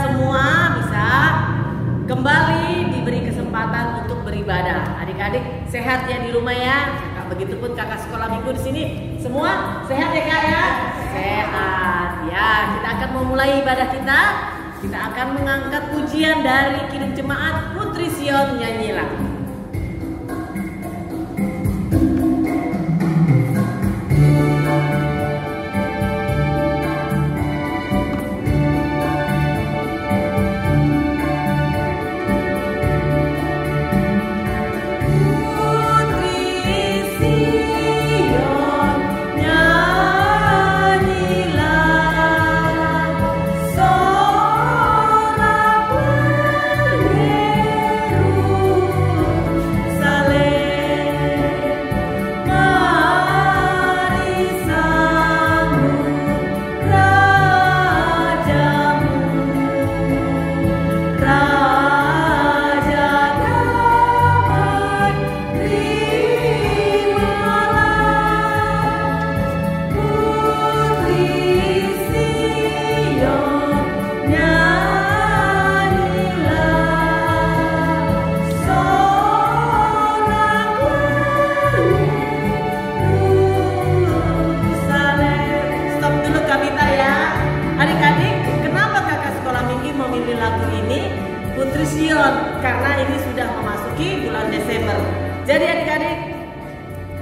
semua bisa kembali diberi kesempatan untuk beribadah. Adik-adik sehat ya di rumah ya. Begitupun kakak sekolah minggu di sini. Semua sehat ya kak ya? Sehat ya. Kita akan memulai ibadah kita. Kita akan mengangkat pujian dari Kidung Jemaat Putri Sion, Nyanyilah. Putri Sion, karena ini sudah memasuki bulan Desember. Jadi adik-adik,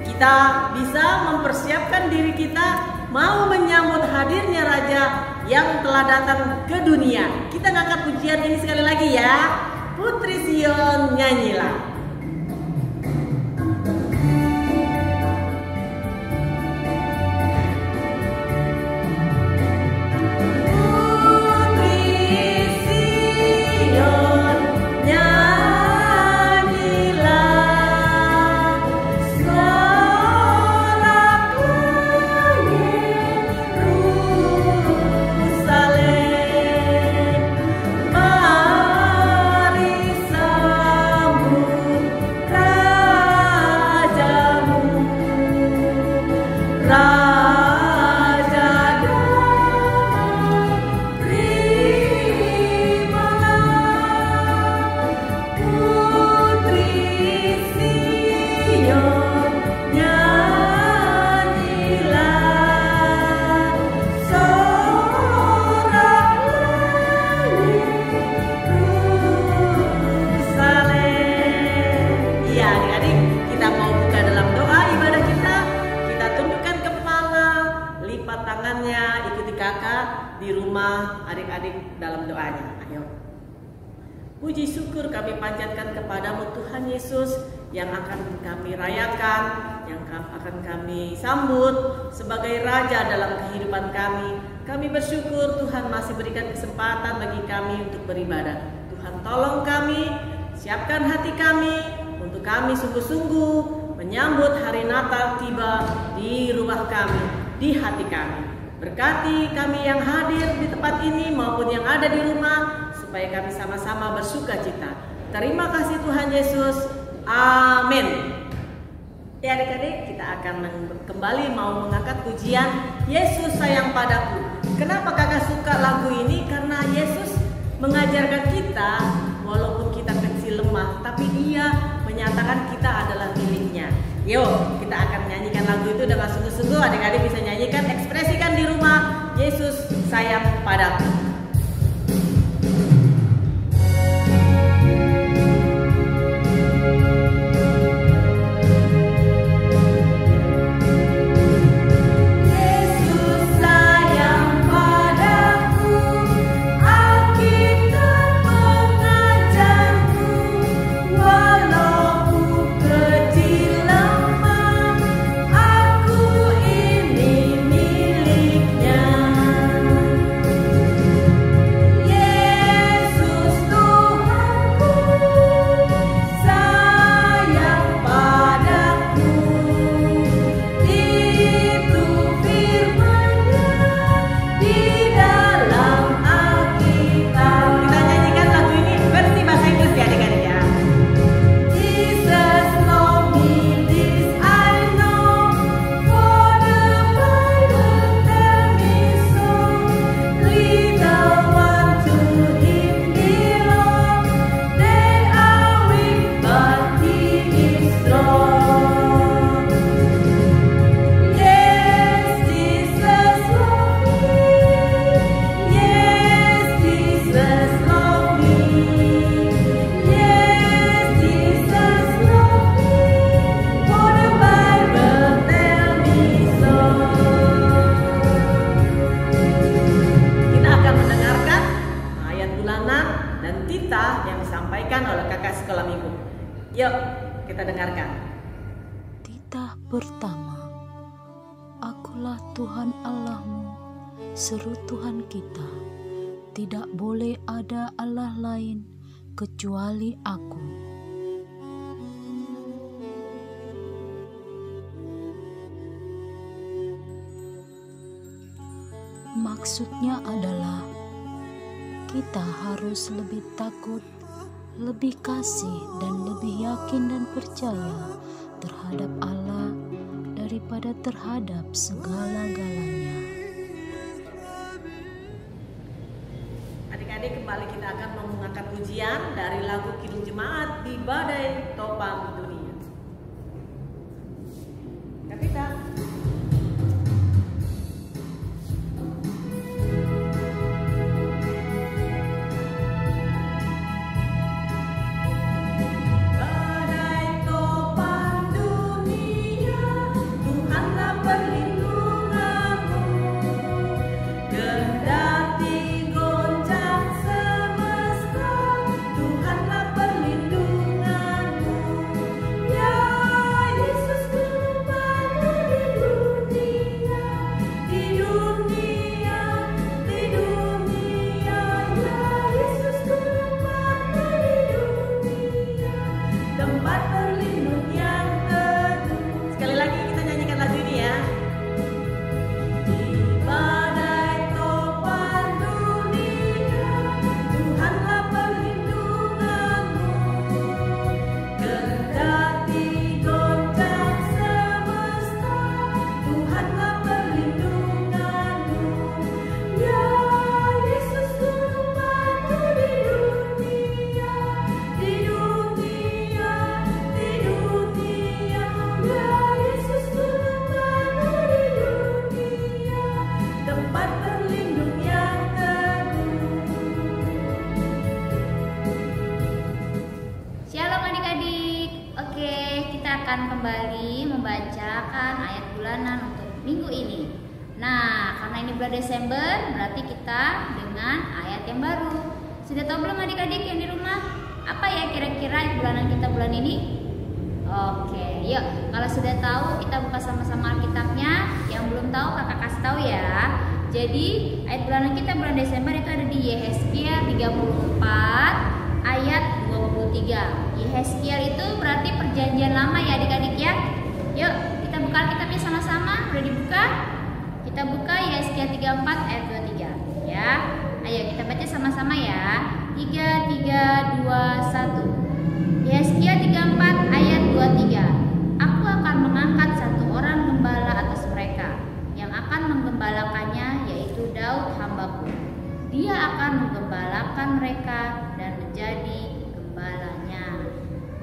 kita bisa mempersiapkan diri kita mau menyambut hadirnya Raja yang telah datang ke dunia. Kita ngangkat pujian ini sekali lagi ya. Putri Sion, nyanyilah. Di rumah adik-adik dalam doanya. Ayo. Puji syukur kami panjatkan kepadamu Tuhan Yesus yang akan kami rayakan, yang akan kami sambut sebagai Raja dalam kehidupan kami. Kami bersyukur Tuhan masih berikan kesempatan bagi kami untuk beribadah. Tuhan tolong kami, siapkan hati kami untuk kami sungguh-sungguh menyambut hari Natal tiba di rumah kami, di hati kami. Berkati kami yang hadir di tempat ini maupun yang ada di rumah, supaya kami sama-sama bersuka cita. Terima kasih Tuhan Yesus. Amin. Ya adik-adik, kita akan kembali mau mengangkat pujian Yesus sayang padaku. Kenapa kakak suka lagu ini? Karena Yesus mengajarkan kita, walaupun kita kecil lemah, tapi Dia menyatakan kita adalah miliknya. Yuk, kita akan nyanyikan lagu itu dengan sungguh-sungguh. Adik-adik bisa nyanyikan, ekspresikan di rumah. Yesus sayang padaku. Aku ini miliknya. bulanan dan titah yang disampaikan oleh kakak sekolah minggu. Yuk kita dengarkan. Titah pertama. Akulah Tuhan Allahmu, seru Tuhan kita. Tidak boleh ada Allah lain kecuali Aku. Maksudnya adalah kita harus lebih takut, lebih kasih, dan lebih yakin dan percaya terhadap Allah daripada terhadap segala-galanya. Adik-adik, kembali kita akan mengangkat pujian dari lagu Kidung Jemaat di Badai Topang Dunia. Kapita. Kembali membacakan ayat bulanan untuk minggu ini. Nah, karena ini bulan Desember, berarti kita dengan ayat yang baru. Sudah tahu belum adik-adik yang di rumah? Apa ya kira-kira ayat bulanan kita bulan ini? Oke, yuk. Kalau sudah tahu, kita buka sama-sama Alkitabnya. Yang belum tahu, kakak kasih tahu ya. Jadi, ayat bulanan kita bulan Desember itu ada di Yehezkiel 34 ayat 23. Yehezkiel itu berarti perjanjian lama ya adik-adik ya. Yuk kita buka Alkitabnya sama-sama. Udah dibuka? Kita buka Yehezkiel 34 ayat 23 ya. Ayo kita baca sama-sama ya. 3, 2, 1. Yehezkiel 34 ayat 23. Aku akan mengangkat satu orang gembala atas mereka, yang akan menggembalakannya, yaitu Daud hambaku. Dia akan menggembalakan mereka dan menjadi gembalanya.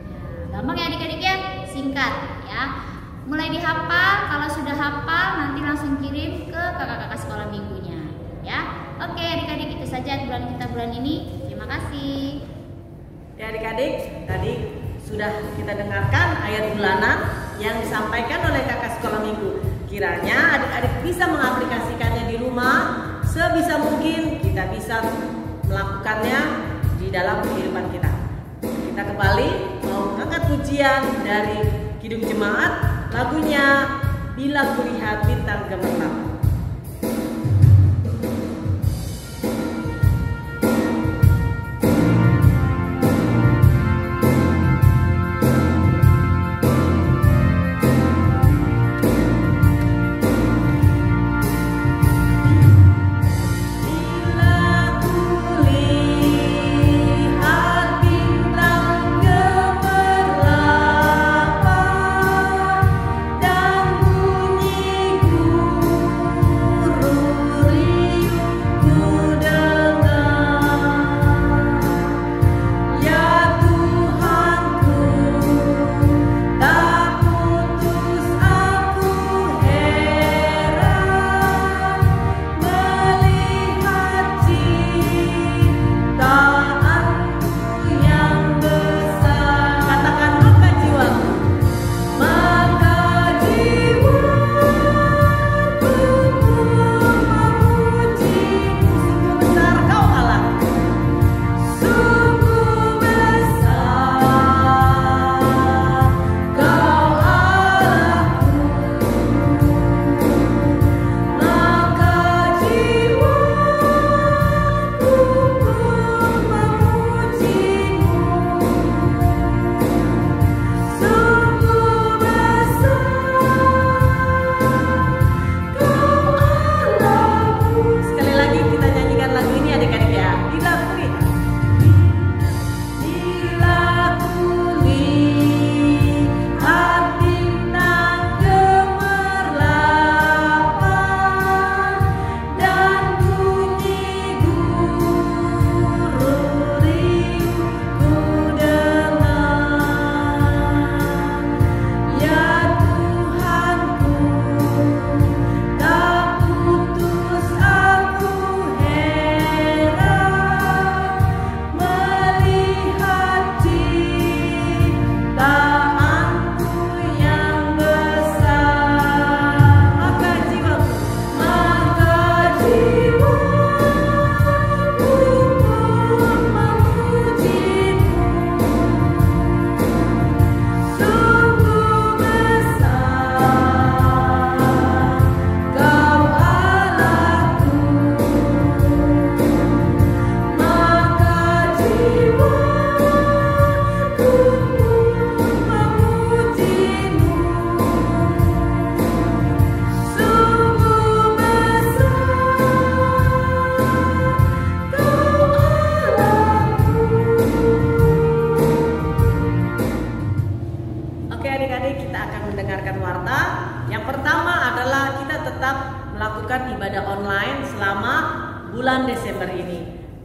Ya, gampang ya adik-adik ya, singkat ya. Mulai dihafal, kalau sudah hafal nanti langsung kirim ke kakak-kakak sekolah minggunya ya. Oke adik-adik, itu saja bulan kita bulan ini. Terima kasih. Ya adik-adik, tadi sudah kita dengarkan ayat bulanan yang disampaikan oleh kakak sekolah minggu. Kiranya adik-adik bisa mengaplikasikannya di rumah. Sebisa mungkin kita bisa melakukannya di dalam kehidupan kita. Kita kembali mau mengangkat pujian dari Kidung Jemaat, lagunya Bila Kulihat Bintang Gemerlap. Dan bunyi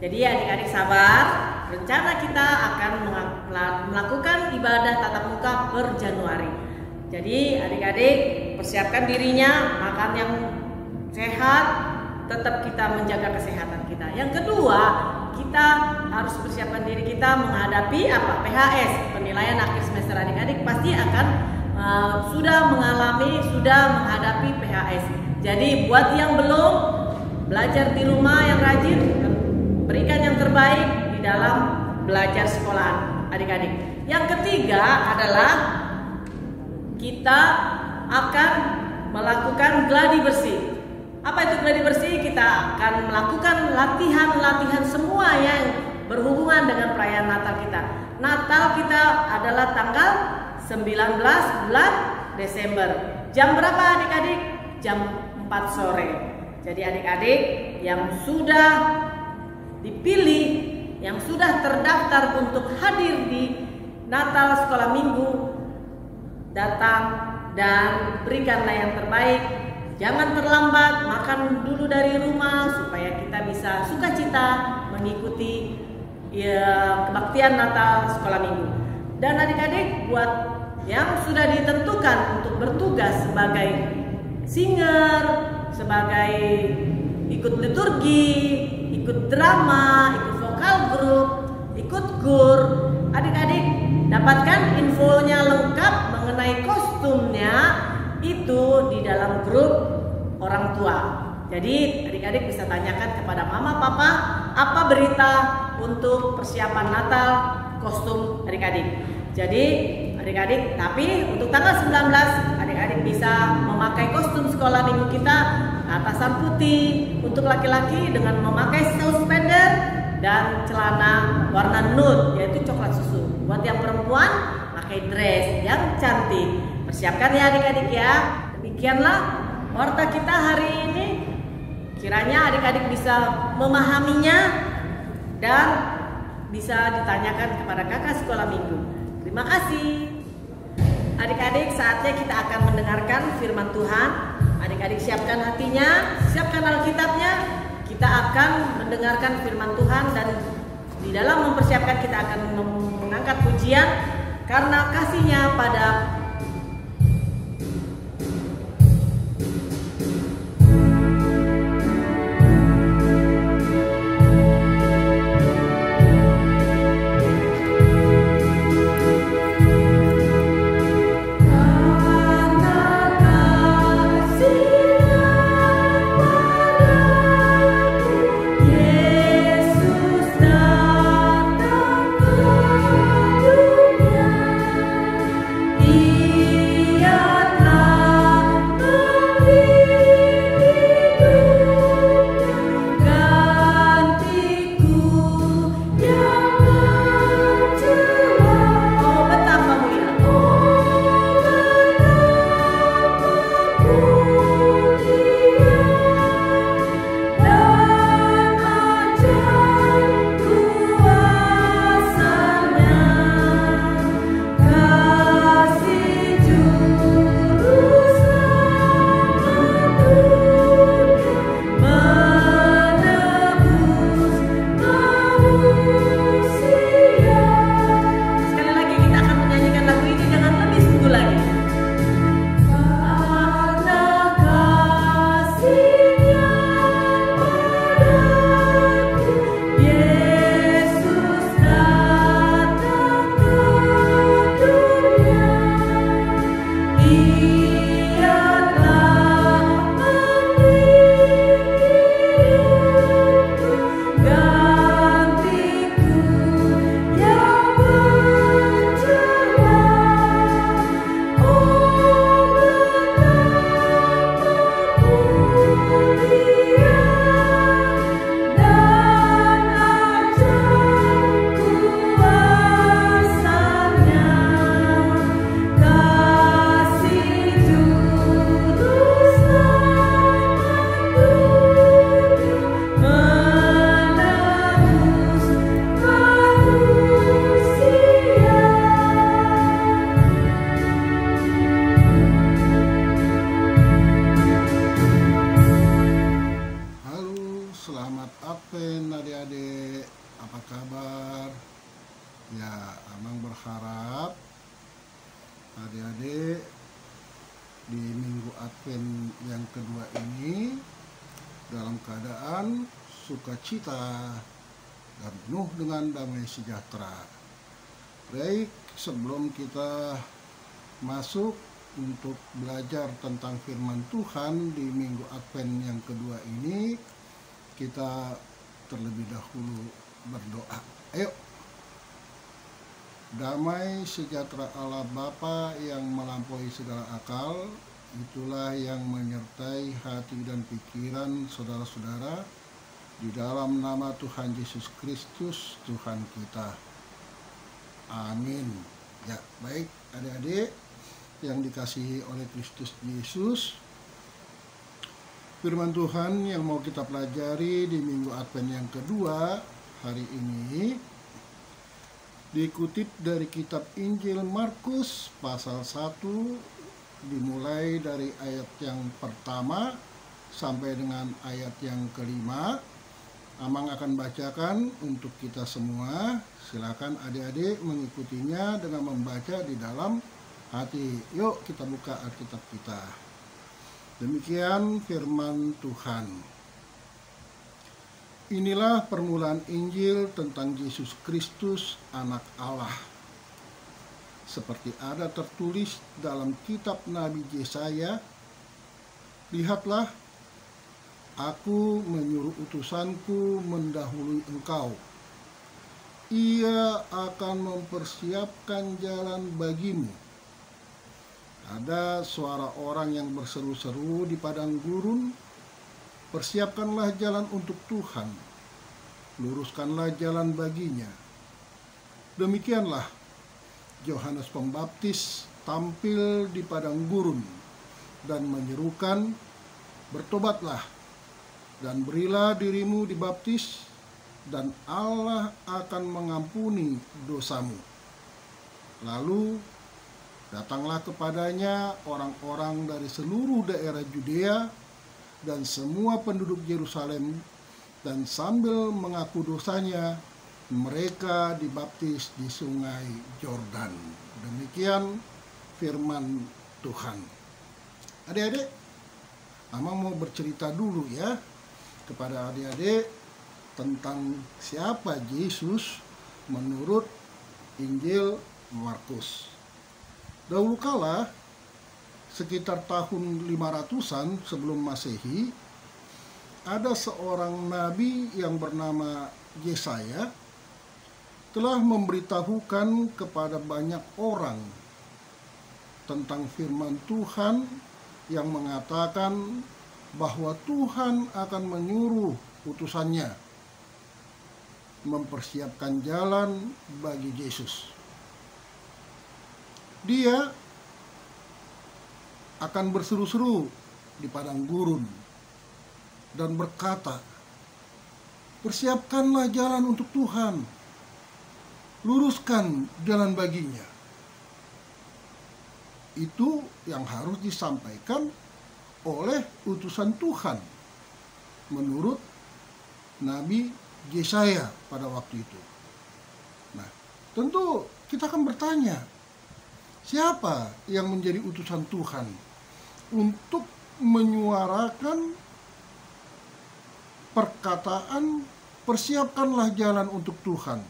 Jadi adik-adik sabar, rencana kita akan melakukan ibadah tatap muka per Januari. Jadi adik-adik persiapkan dirinya, makan yang sehat, tetap kita menjaga kesehatan kita. Yang kedua, kita harus persiapkan diri kita menghadapi apa? PHS, penilaian akhir semester. Adik-adik pasti akan sudah menghadapi PHS. Jadi buat yang belum belajar di rumah yang rajin, berikan yang terbaik di dalam belajar sekolahan adik-adik. Yang ketiga adalah kita akan melakukan gladi bersih. Apa itu gladi bersih? Kita akan melakukan latihan-latihan semua yang berhubungan dengan perayaan Natal kita. Natal kita adalah tanggal 19 bulan Desember. Jam berapa adik-adik? Jam 4 sore. Jadi adik-adik yang sudah dipilih, yang sudah terdaftar untuk hadir di Natal Sekolah Minggu, datang dan berikanlah yang terbaik. Jangan terlambat, makan dulu dari rumah supaya kita bisa sukacita mengikuti kebaktian Natal Sekolah Minggu. Dan adik-adik buat yang sudah ditentukan untuk bertugas sebagai singer, sebagai ikut liturgi, ikut drama, ikut vokal grup, ikut gur, adik-adik dapatkan infonya lengkap mengenai kostumnya itu di dalam grup orang tua. Jadi adik-adik bisa tanyakan kepada mama papa apa berita untuk persiapan Natal kostum adik-adik. Jadi adik-adik, tapi untuk tanggal 19 adik-adik bisa memakai kostum sekolah minggu kita, atasan putih untuk laki-laki dengan memakai suspender dan celana warna nude yaitu coklat susu. Buat yang perempuan pakai dress yang cantik. Persiapkan ya adik-adik ya. Demikianlah warta kita hari ini. Kiranya adik-adik bisa memahaminya dan bisa ditanyakan kepada kakak sekolah minggu. Terima kasih. Adik-adik, saatnya kita akan mendengarkan firman Tuhan. Adik-adik siapkan hatinya, siapkan Alkitabnya. Kita akan mendengarkan firman Tuhan dan di dalam mempersiapkan kita akan mengangkat pujian karena kasihnya pada Yesus datang ke dunia. kabar? Ya, Amang berharap adik-adik di minggu Advent yang kedua ini dalam keadaan sukacita dan penuh dengan damai sejahtera. Baik, sebelum kita masuk untuk belajar tentang firman Tuhan di minggu Advent yang kedua ini, kita terlebih dahulu berdoa. Ayo. Damai sejahtera Allah Bapa yang melampaui segala akal, itulah yang menyertai hati dan pikiran saudara-saudara di dalam nama Tuhan Yesus Kristus, Tuhan kita. Amin. Ya, baik adik-adik yang dikasihi oleh Kristus Yesus, firman Tuhan yang mau kita pelajari di minggu Advent yang kedua hari ini dikutip dari kitab Injil Markus pasal 1, dimulai dari ayat yang pertama sampai dengan ayat yang kelima. Amang akan bacakan untuk kita semua. Silakan adik-adik mengikutinya dengan membaca di dalam hati. Yuk kita buka Alkitab kita. Demikian firman Tuhan. Inilah permulaan Injil tentang Yesus Kristus, Anak Allah. Seperti ada tertulis dalam kitab Nabi Yesaya, lihatlah, aku menyuruh utusanku mendahului engkau. Ia akan mempersiapkan jalan bagimu. Ada suara orang yang berseru-seru di padang gurun, persiapkanlah jalan untuk Tuhan, luruskanlah jalan baginya. Demikianlah Yohanes Pembaptis tampil di padang gurun dan menyerukan, bertobatlah dan berilah dirimu dibaptis, dan Allah akan mengampuni dosamu. Lalu datanglah kepadanya orang-orang dari seluruh daerah Yudea dan semua penduduk Yerusalem, dan sambil mengaku dosanya, mereka dibaptis di sungai Yordan. Demikian firman Tuhan. Adik-adik, Amang mau bercerita dulu ya kepada adik-adik tentang siapa Yesus menurut Injil Markus. Dahulu kala, sekitar tahun 500-an sebelum Masehi, ada seorang nabi yang bernama Yesaya telah memberitahukan kepada banyak orang tentang firman Tuhan yang mengatakan bahwa Tuhan akan menyuruh utusannya mempersiapkan jalan bagi Yesus. Dia akan berseru-seru di padang gurun dan berkata, persiapkanlah jalan untuk Tuhan, luruskan jalan baginya. Itu yang harus disampaikan oleh utusan Tuhan menurut Nabi Yesaya pada waktu itu. Nah, tentu kita akan bertanya, siapa yang menjadi utusan Tuhan untuk menyuarakan perkataan persiapkanlah jalan untuk Tuhan,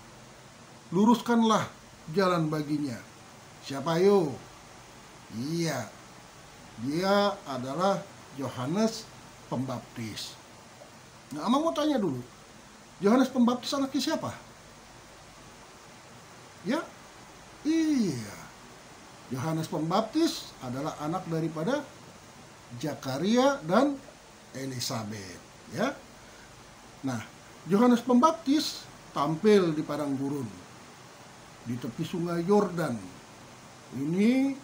luruskanlah jalan baginya? Siapa yo? Iya, dia adalah Yohanes Pembaptis. Nah, Amang mau tanya dulu, Yohanes Pembaptis anaknya siapa? Ya, iya, Yohanes Pembaptis adalah anak daripada Zakaria dan Elisabet, ya. Nah, Yohanes Pembaptis tampil di padang gurun di tepi sungai Yordan. Ini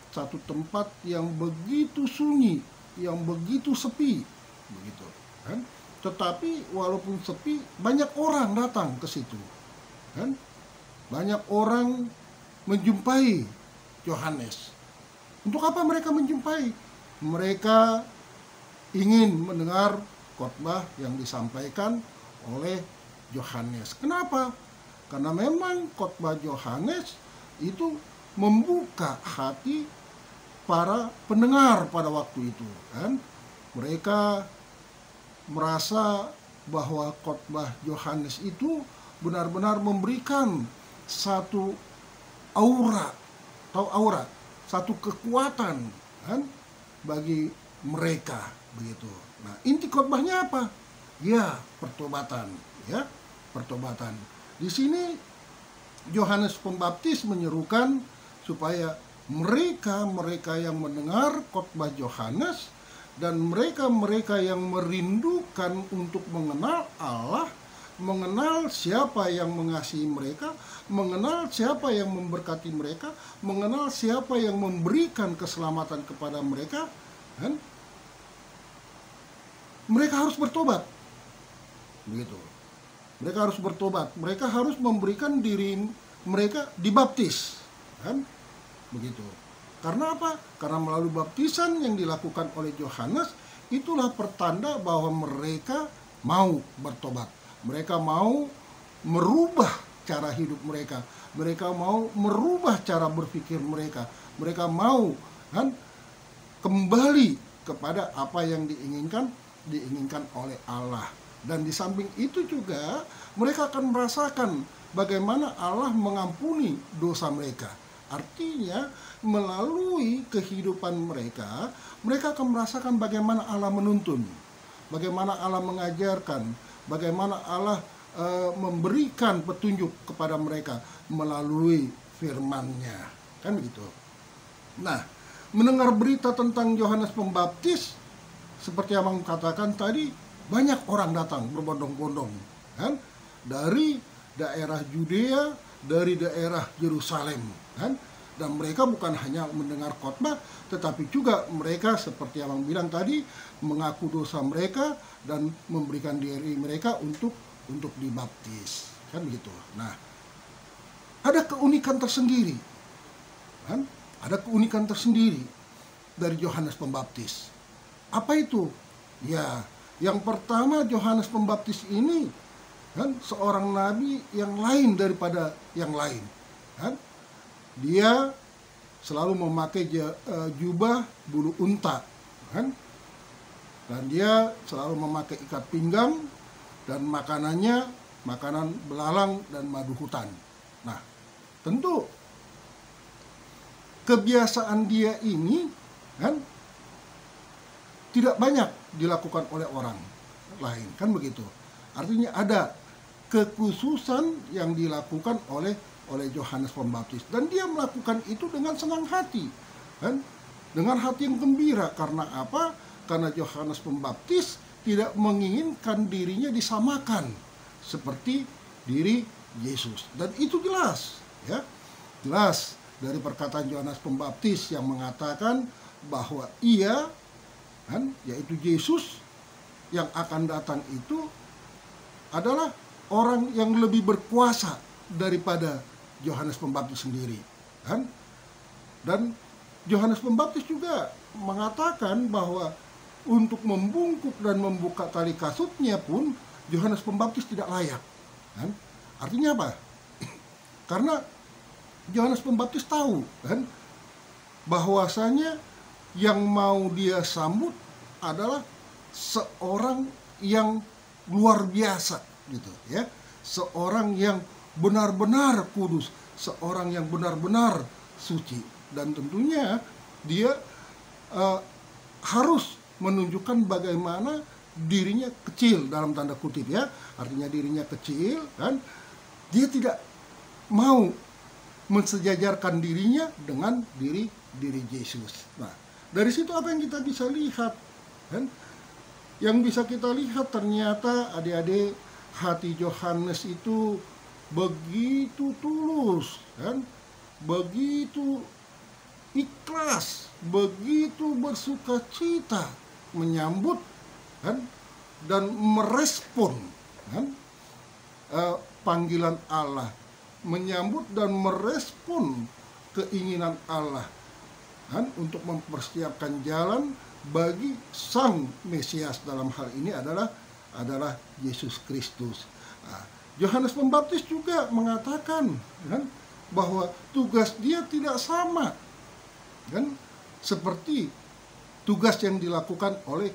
satu tempat yang begitu sunyi, yang begitu sepi, begitu kan? Tetapi walaupun sepi, banyak orang datang ke situ, kan? Banyak orang menjumpai Yohanes. Untuk apa mereka menjumpai? Mereka ingin mendengar khotbah yang disampaikan oleh Yohanes. Kenapa? Karena memang khotbah Yohanes itu membuka hati para pendengar pada waktu itu, kan? Mereka merasa bahwa khotbah Yohanes itu benar-benar memberikan satu aura, satu kekuatan, kan, bagi mereka begitu. Nah, inti khotbahnya apa? Ya, pertobatan, ya, pertobatan. Di sini Yohanes Pembaptis menyerukan supaya mereka yang mendengar khotbah Yohanes dan mereka yang merindukan untuk mengenal Allah, mengenal siapa yang mengasihi mereka, mengenal siapa yang memberkati mereka, mengenal siapa yang memberikan keselamatan kepada mereka, kan? Mereka harus bertobat. Begitu. Mereka harus bertobat. Mereka harus memberikan diri mereka dibaptis, kan? Begitu. Karena apa? Karena melalui baptisan yang dilakukan oleh Yohanes, itulah pertanda bahwa mereka mau bertobat. Mereka mau merubah cara hidup mereka. Mereka mau merubah cara berpikir mereka. Mereka mau, kan, kembali kepada apa yang diinginkan oleh Allah. Dan di samping itu juga mereka akan merasakan bagaimana Allah mengampuni dosa mereka. Artinya melalui kehidupan mereka akan merasakan bagaimana Allah menuntun, bagaimana Allah mengajarkan, bagaimana Allah memberikan petunjuk kepada mereka melalui firman-Nya. Kan begitu. Nah, mendengar berita tentang Yohanes Pembaptis, seperti yang Abang katakan tadi, banyak orang datang berbondong-bondong, kan? Dari daerah Yudea, dari daerah Yerusalem, kan? Dan mereka bukan hanya mendengar khotbah, tetapi juga mereka seperti yang Abang bilang tadi, mengaku dosa mereka dan memberikan diri mereka untuk dibaptis, kan begitu. Nah, ada keunikan tersendiri, kan? Ada keunikan tersendiri dari Yohanes Pembaptis. Apa itu? Ya, yang pertama, Yohanes Pembaptis ini, kan, seorang nabi yang lain daripada yang lain, kan? Dia selalu memakai jubah bulu unta, kan? Dan dia selalu memakai ikat pinggang, dan makanannya makanan belalang dan madu hutan. Nah, tentu kebiasaan dia ini, kan, tidak banyak dilakukan oleh orang lain, kan begitu. Artinya ada kekhususan yang dilakukan oleh Yohanes Pembaptis, dan dia melakukan itu dengan senang hati, kan? Dengan hati yang gembira. Karena apa? Karena Yohanes Pembaptis tidak menginginkan dirinya disamakan seperti diri Yesus, dan itu jelas, ya, jelas dari perkataan Yohanes Pembaptis yang mengatakan bahwa ia, kan, yaitu Yesus yang akan datang itu adalah orang yang lebih berkuasa daripada Yohanes Pembaptis sendiri, kan? Dan Yohanes Pembaptis juga mengatakan bahwa untuk membungkuk dan membuka tali kasutnya pun Yohanes Pembaptis tidak layak, kan? Artinya apa? Karena Yohanes Pembaptis tahu, kan, bahwasanya yang mau dia sambut adalah seorang yang luar biasa, gitu, ya, seorang yang benar-benar kudus, seorang yang benar-benar suci, dan tentunya dia harus menunjukkan bagaimana dirinya kecil, dalam tanda kutip, ya, artinya dirinya kecil, kan, dia tidak mau mensejajarkan dirinya dengan diri Yesus. Nah, dari situ apa yang kita bisa lihat, kan? Yang bisa kita lihat ternyata adik-adik, hati Yohanes itu begitu tulus, kan? Begitu ikhlas, begitu bersukacita menyambut, kan, dan merespon, kan, panggilan Allah, menyambut dan merespon keinginan Allah, kan, untuk mempersiapkan jalan bagi Sang Mesias. Dalam hal ini adalah Yesus Kristus. Nah, Yohanes Pembaptis juga mengatakan kan, bahwa tugas dia tidak sama kan seperti tugas yang dilakukan oleh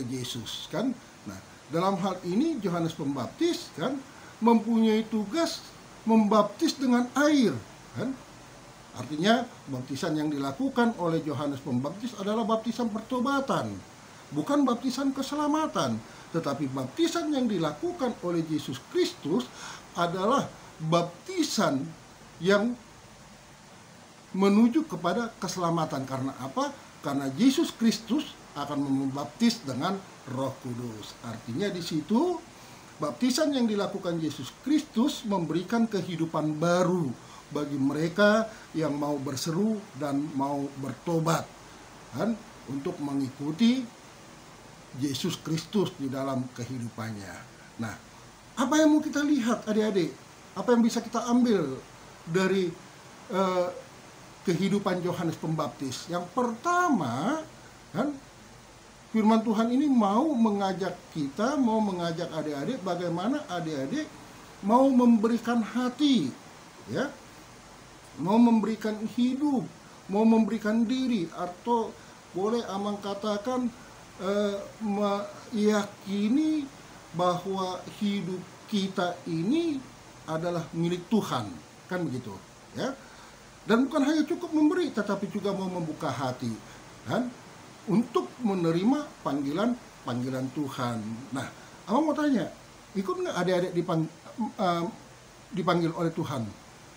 Yesus kan. Nah, dalam hal ini Yohanes Pembaptis kan mempunyai tugas membaptis dengan air kan. Artinya baptisan yang dilakukan oleh Yohanes Pembaptis adalah baptisan pertobatan, bukan baptisan keselamatan. Tetapi baptisan yang dilakukan oleh Yesus Kristus adalah baptisan yang menuju kepada keselamatan. Karena apa? Karena Yesus Kristus akan membaptis dengan Roh Kudus. Artinya di situ baptisan yang dilakukan Yesus Kristus memberikan kehidupan baru bagi mereka yang mau berseru dan mau bertobat kan, untuk mengikuti Yesus Kristus di dalam kehidupannya. Nah, apa yang mau kita lihat adik-adik? Apa yang bisa kita ambil dari kehidupan Yohanes Pembaptis? Yang pertama, kan, firman Tuhan ini mau mengajak kita, mau mengajak adik-adik bagaimana adik-adik mau memberikan hati, ya, mau memberikan hidup, mau memberikan diri, atau boleh Amang katakan meyakini bahwa hidup kita ini adalah milik Tuhan, kan begitu, ya. Dan bukan hanya cukup memberi, tetapi juga mau membuka hati, kan, untuk menerima panggilan Tuhan. Nah, Amang mau tanya, ikut nggak adik-adik dipanggil oleh Tuhan,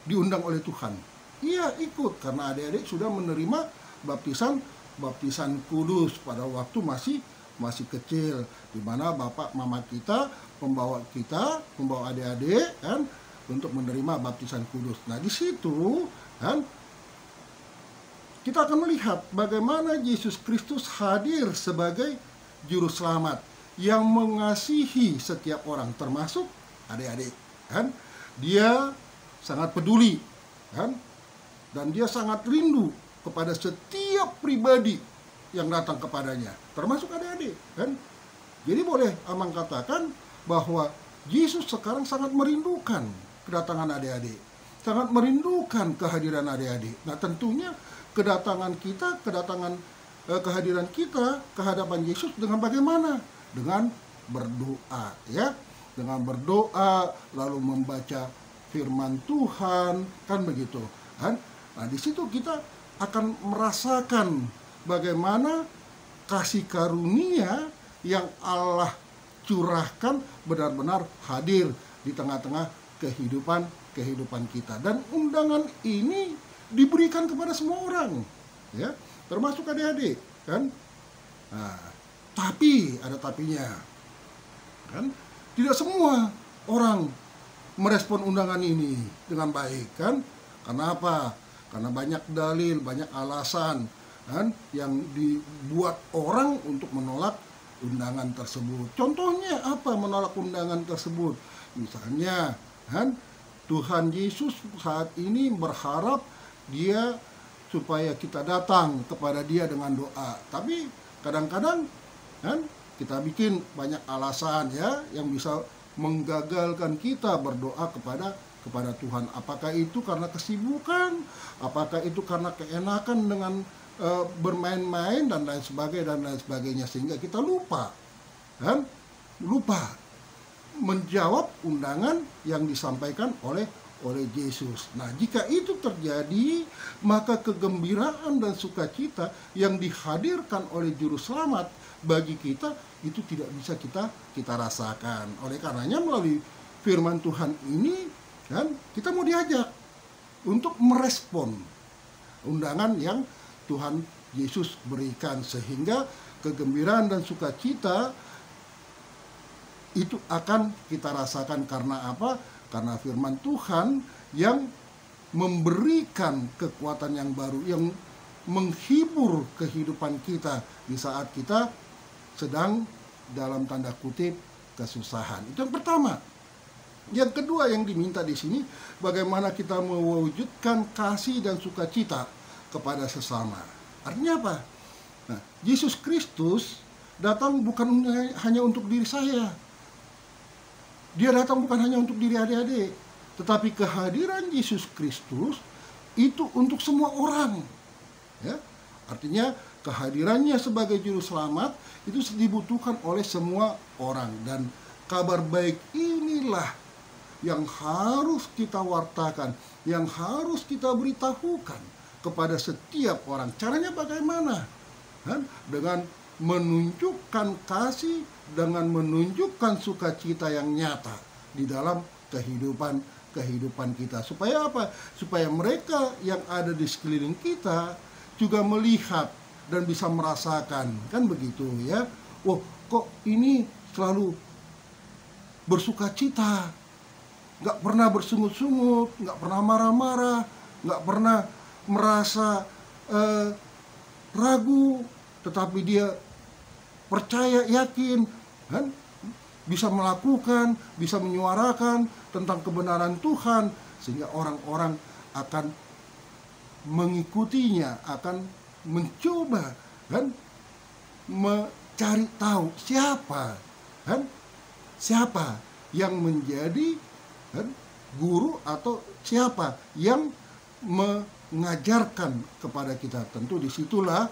diundang oleh Tuhan? Iya, ikut, karena adik-adik sudah menerima baptisan kudus pada waktu masih kecil, di mana bapak mama kita membawa adik-adik kan untuk menerima baptisan kudus. Nah, di situ kan kita akan melihat bagaimana Yesus Kristus hadir sebagai juru selamat yang mengasihi setiap orang, termasuk adik-adik kan. Dia sangat peduli kan, dan dia sangat rindu kepada setiap pribadi yang datang kepadanya, termasuk adik-adik kan. Jadi boleh Amang katakan bahwa Yesus sekarang sangat merindukan kedatangan adik-adik, sangat merindukan kehadiran adik-adik. Nah, tentunya kehadiran kita ke hadapan Yesus dengan bagaimana? Dengan berdoa, ya, dengan berdoa lalu membaca firman Tuhan, kan begitu kan. Nah, di situ kita akan merasakan bagaimana kasih karunia yang Allah curahkan benar-benar hadir di tengah-tengah kehidupan kita. Dan undangan ini diberikan kepada semua orang, ya, termasuk adik-adik kan. Nah, tapi ada tapinya kan, tidak semua orang merespon undangan ini dengan baik kan. Kenapa? Karena banyak dalil, banyak alasan kan, yang dibuat orang untuk menolak undangan tersebut. Contohnya apa menolak undangan tersebut? Misalnya kan, Tuhan Yesus saat ini berharap dia supaya kita datang kepada dia dengan doa. Tapi kadang-kadang kan kita bikin banyak alasan, ya, yang bisa menggagalkan kita berdoa kepada Tuhan. Apakah itu karena kesibukan? Apakah itu karena keenakan dengan bermain-main dan lain sebagainya, sehingga kita lupa menjawab undangan yang disampaikan oleh Yesus. Nah, jika itu terjadi, maka kegembiraan dan sukacita yang dihadirkan oleh Juru Selamat bagi kita itu tidak bisa kita rasakan. Oleh karenanya melalui firman Tuhan ini kan, kita mau diajak untuk merespon undangan yang Tuhan Yesus berikan, sehingga kegembiraan dan sukacita itu akan kita rasakan. Karena apa? Karena firman Tuhan yang memberikan kekuatan yang baru, yang menghibur kehidupan kita di saat kita sedang dalam tanda kutip kesusahan. Itu yang pertama. Yang kedua yang diminta di sini, bagaimana kita mewujudkan kasih dan sukacita kepada sesama. Artinya apa? Nah, Yesus Kristus datang bukan hanya untuk diri saya. Dia datang bukan hanya untuk diri adik-adik, tetapi kehadiran Yesus Kristus itu untuk semua orang. Ya, artinya kehadirannya sebagai juru selamat itu dibutuhkan oleh semua orang, dan kabar baik inilah yang harus kita wartakan, yang harus kita beritahukan kepada setiap orang. Caranya bagaimana? Dengan menunjukkan kasih, dengan menunjukkan sukacita yang nyata di dalam kehidupan kita. Supaya apa? Supaya mereka yang ada di sekeliling kita juga melihat dan bisa merasakan, kan begitu ya. Oh, kok ini selalu bersukacita, nggak pernah bersungut-sungut, nggak pernah marah-marah, nggak pernah merasa ragu, tetapi dia percaya, yakin, kan? Bisa melakukan, bisa menyuarakan tentang kebenaran Tuhan, sehingga orang-orang akan mengikutinya, akan mencoba, kan? Mencari tahu siapa, kan? Siapa yang menjadi, kan, guru, atau siapa yang mengajarkan kepada kita. Tentu disitulah,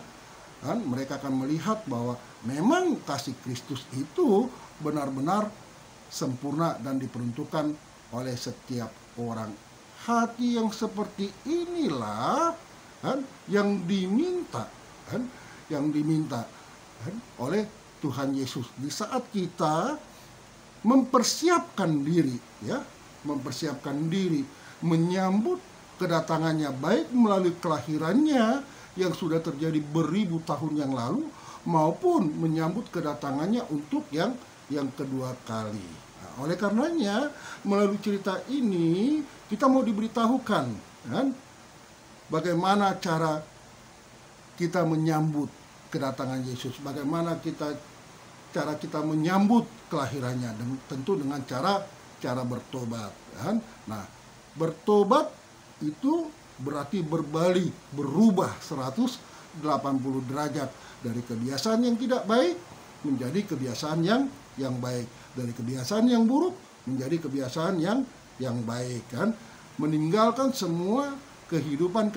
kan, mereka akan melihat bahwa memang kasih Kristus itu benar-benar sempurna dan diperuntukkan oleh setiap orang. Hati yang seperti inilah, kan, yang diminta, kan, oleh Tuhan Yesus di saat kita mempersiapkan diri, ya, menyambut kedatangannya, baik melalui kelahirannya yang sudah terjadi beribu tahun yang lalu, maupun menyambut kedatangannya untuk yang kedua kali. Nah, oleh karenanya, melalui cerita ini kita mau diberitahukan, kan, bagaimana cara kita menyambut kedatangan Yesus, bagaimana cara kita menyambut kelahirannya, dan tentu dengan cara bertobat, kan. Nah, bertobat itu berarti berbalik, berubah 180 derajat dari kebiasaan yang tidak baik menjadi kebiasaan yang baik, dari kebiasaan yang buruk menjadi kebiasaan yang baik, kan. Meninggalkan semua kehidupan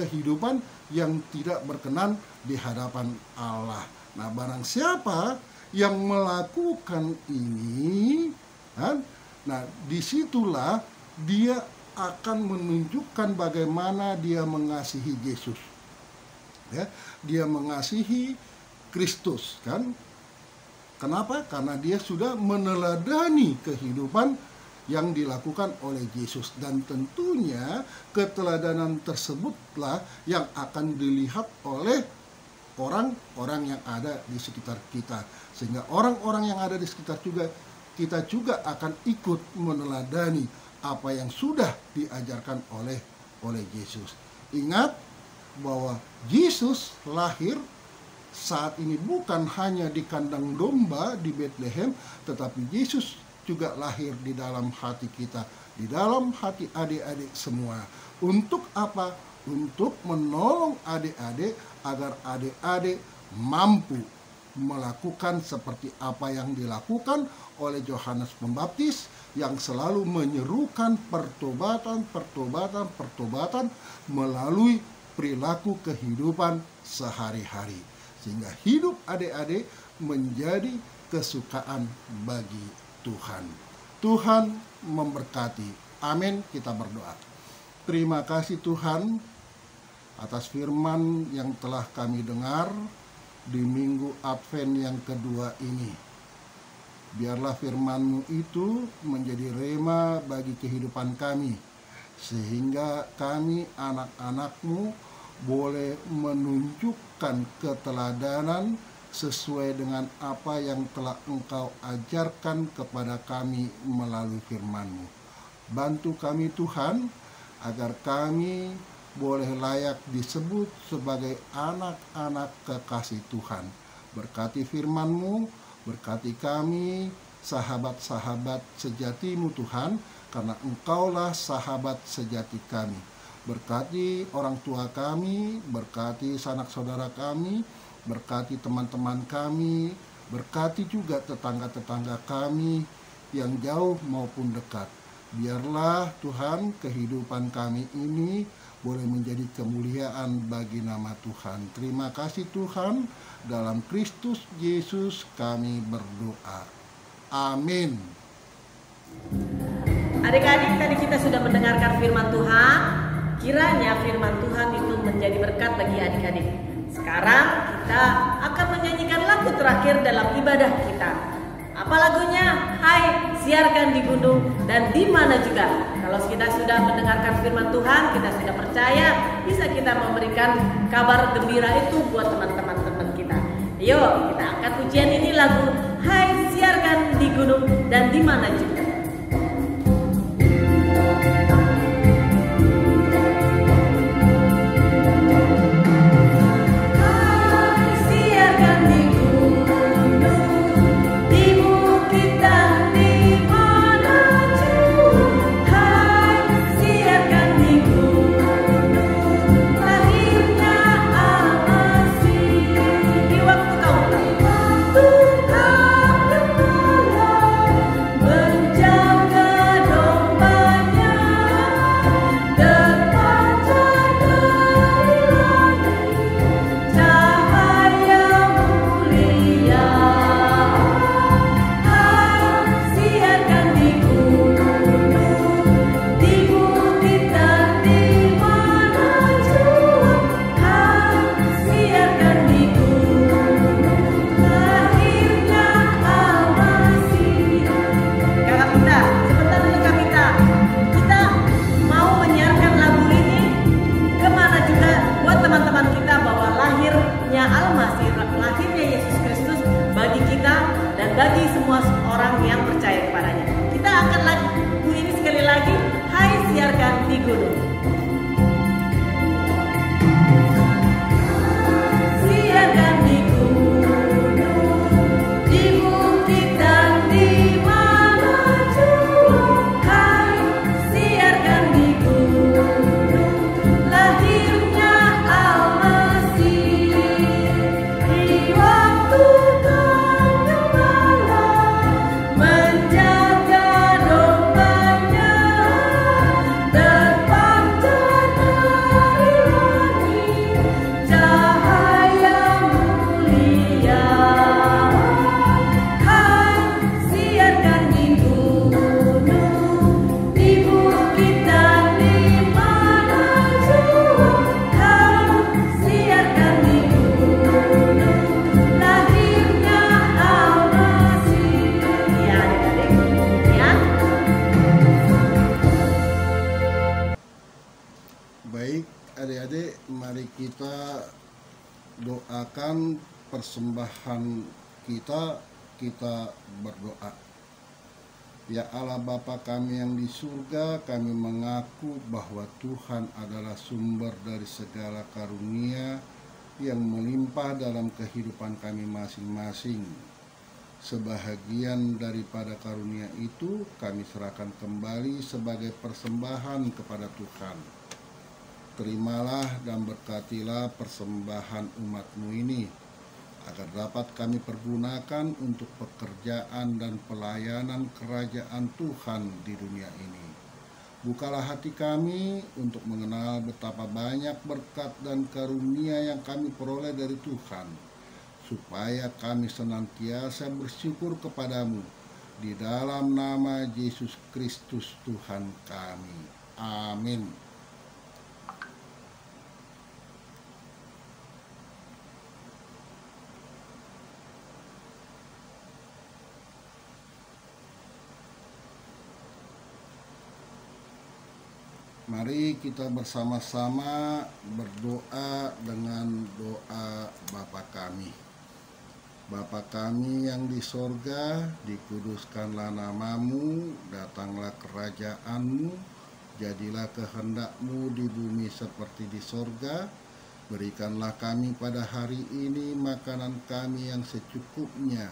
yang tidak berkenan di hadapan Allah. Nah, barang siapa yang melakukan ini, kan, nah disitulah dia akan menunjukkan bagaimana dia mengasihi Yesus, ya, dia mengasihi Kristus, kan. Kenapa? Karena dia sudah meneladani kehidupan yang dilakukan oleh Yesus, dan tentunya keteladanan tersebutlah yang akan dilihat oleh orang-orang yang ada di sekitar kita, sehingga orang-orang yang ada di sekitar kita juga akan ikut meneladani apa yang sudah diajarkan oleh Yesus. Ingat bahwa Yesus lahir saat ini bukan hanya di kandang domba di Bethlehem, tetapi Yesus juga lahir di dalam hati kita, di dalam hati adik-adik semua. Untuk apa? Untuk menolong adik-adik agar adik-adik mampu melakukan seperti apa yang dilakukan oleh Yohanes Pembaptis, yang selalu menyerukan pertobatan melalui perilaku kehidupan sehari-hari, sehingga hidup adik-adik menjadi kesukaan bagi Tuhan. Tuhan memberkati. Amin. Kita berdoa. Terima kasih Tuhan atas firman yang telah kami dengar di Minggu Advent yang kedua ini. Biarlah firman-Mu itu menjadi rema bagi kehidupan kami, sehingga kami anak-anak-Mu boleh menunjukkan keteladanan sesuai dengan apa yang telah Engkau ajarkan kepada kami melalui firman-Mu. Bantu kami Tuhan, agar kami boleh layak disebut sebagai anak-anak kekasih Tuhan. Berkati firman-Mu, berkati kami, sahabat-sahabat sejati-Mu Tuhan, karena Engkaulah sahabat sejati kami. Berkati orang tua kami, berkati sanak saudara kami, berkati teman-teman kami, berkati juga tetangga-tetangga kami yang jauh maupun dekat. Biarlah Tuhan kehidupan kami ini boleh menjadi kemuliaan bagi nama Tuhan. Terima kasih Tuhan, dalam Kristus Yesus kami berdoa. Amin. Adik-adik, tadi kita sudah mendengarkan firman Tuhan. Kiranya firman Tuhan itu menjadi berkat bagi adik-adik. Sekarang kita akan menyanyikan lagu terakhir dalam ibadah kita. Apa lagunya? Hai, siarkan di gunung dan di mana juga. Kalau kita sudah mendengarkan firman Tuhan, kita sudah percaya bisa kita memberikan kabar gembira itu buat teman-teman kita. Yuk, kita angkat pujian ini, lagu Hai, siarkan di gunung dan di mana juga. Bagi semua orang yang percaya kepadanya. Kita akan lagu ini sekali lagi. Hai, siarkan di gunung. Siarkan di gunung, di bukit dan di mana jua. Hai, siarkan di gunung, lahirnya Al-Masih. Di waktu kita doakan persembahan kita berdoa. Ya Allah Bapa kami yang di surga, kami mengaku bahwa Tuhan adalah sumber dari segala karunia yang melimpah dalam kehidupan kami masing-masing. Sebahagian daripada karunia itu kami serahkan kembali sebagai persembahan kepada Tuhan. Terimalah dan berkatilah persembahan umat-Mu ini, agar dapat kami pergunakan untuk pekerjaan dan pelayanan kerajaan Tuhan di dunia ini. Bukalah hati kami untuk mengenal betapa banyak berkat dan karunia yang kami peroleh dari Tuhan, supaya kami senantiasa bersyukur kepadamu, di dalam nama Yesus Kristus Tuhan kami. Amin. Mari kita bersama-sama berdoa dengan doa Bapa kami. Bapa kami yang di sorga, dikuduskanlah namamu, datanglah kerajaanmu, jadilah kehendak-Mu di bumi seperti di sorga. Berikanlah kami pada hari ini makanan kami yang secukupnya,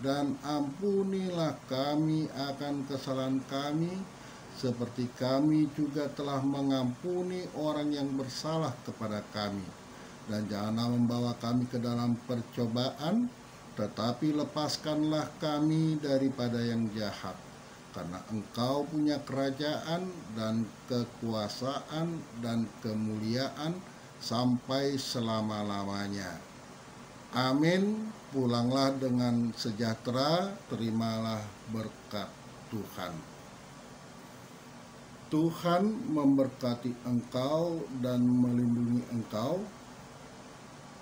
dan ampunilah kami akan kesalahan kami, seperti kami juga telah mengampuni orang yang bersalah kepada kami. Dan janganlah membawa kami ke dalam percobaan, tetapi lepaskanlah kami daripada yang jahat. karena Engkau punya kerajaan dan kekuasaan dan kemuliaan sampai selama-lamanya. Amin. Pulanglah dengan sejahtera, terimalah berkat Tuhan. Tuhan memberkati engkau dan melindungi engkau.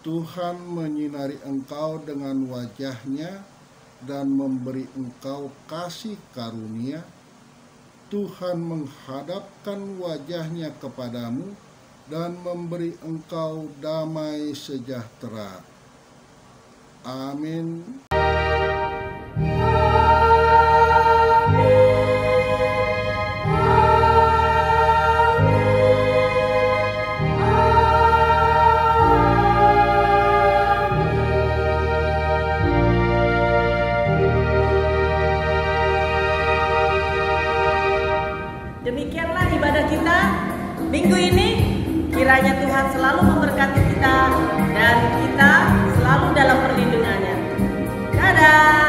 Tuhan menyinari engkau dengan wajah-Nya dan memberi engkau kasih karunia. Tuhan menghadapkan wajah-Nya kepadamu dan memberi engkau damai sejahtera. Amin. Demikianlah ibadah kita minggu ini. Kiranya Tuhan selalu memberkati kita dan kita selalu dalam perlindungannya. Dadah.